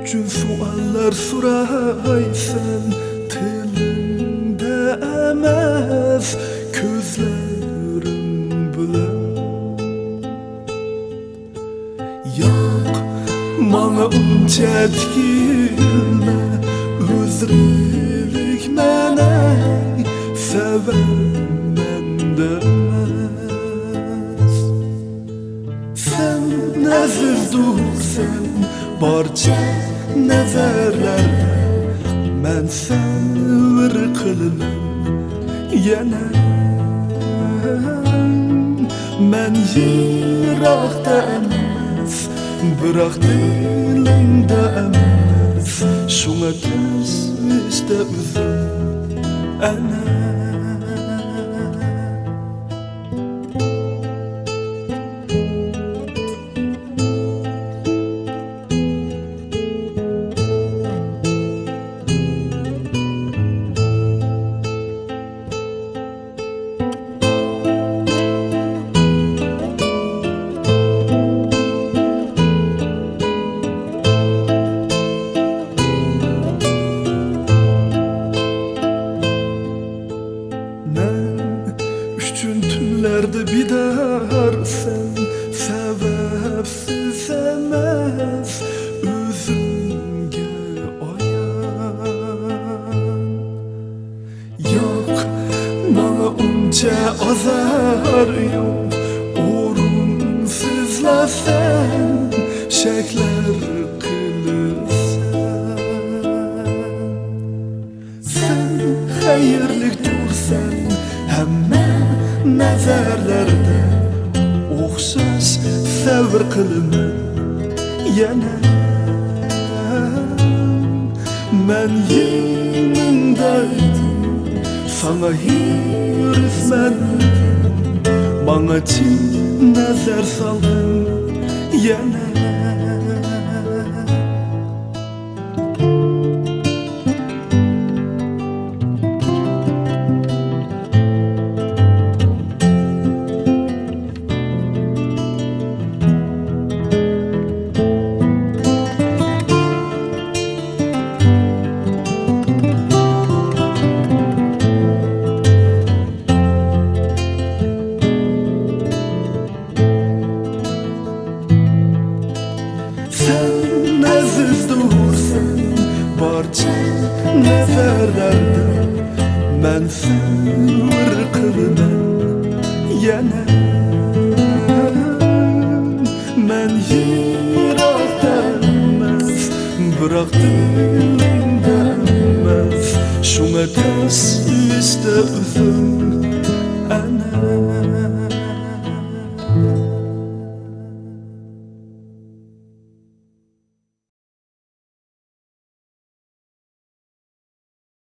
Küçük suallar soraysan tilingde emas gözlerim bilen. Yok bana uncha tikilme özrilik mene seven mende emas. Sen aziz dursan barcha nazarlarda men savr qilaman yana. Men yiroqda emas biroq dilimda emas, shunga tashvishda o'zim ana. Tünlerde bidarsen sebepsiz emas özümge oyan. Yok bana uncha azar yok o'rinsizlasan shaklar qilsan. Sen xayrlik tursan hamma nazarlarda o'xshash savr qilaman yana. Men yengimdaydim sana hirisman, bana chin nazar soldin yana. Sen aziz dursan barcha nazarlarda men savr qilaman yana. Men yiroqda emas biroq dilimda emas, shunga tashvishda o'zim